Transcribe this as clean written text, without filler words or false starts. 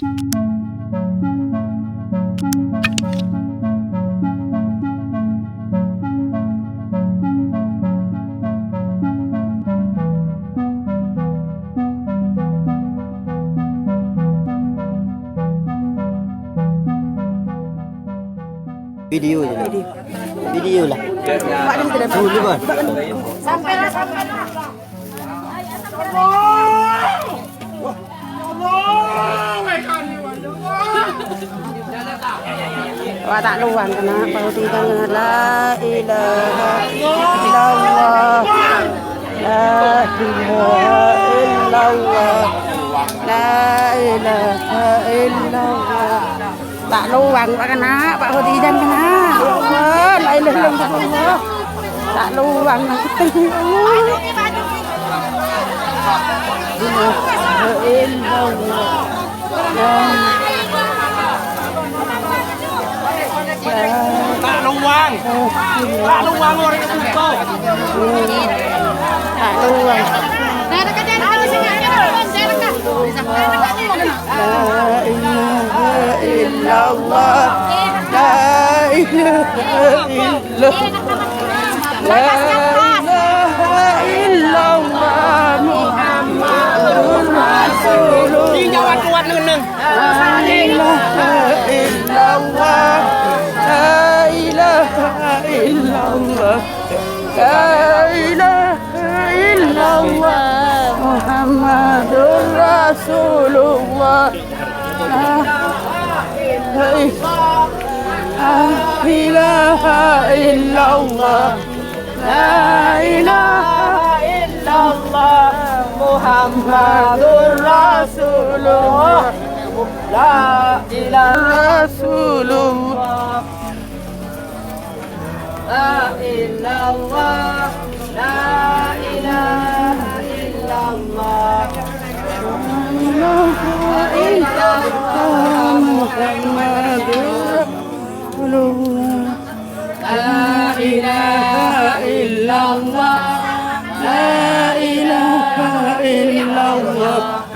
Video je. Video lah. Dulu kan. Sampailah. Wa tak luang kena pauti dengan la ilaha illallah. La ilaha illallah. La ilaha illallah. Tak luang Pak kena, Pak Hudi dan kena. La ilaha illallah. Tak luang nanti. Tak luang. Tak luang orang itu kau. Tak luang. La ilaha illallah. La ilaha illallah. La ilaha illallah Muhammadur Rasulullah. Ini jangan kuat neneng. La ilaha illallah. La ilaha illallah. La ilaha illallah Muhammadur Rasulullah. La ilaha illallah. La ilaha illallah Muhammadur Rasulullah. La ilaha Rasulullah. La ilallah. La ilaha illallah. La ilaha Muhammadur Rasulullah. La ilaha illallah. La ilaha illallah.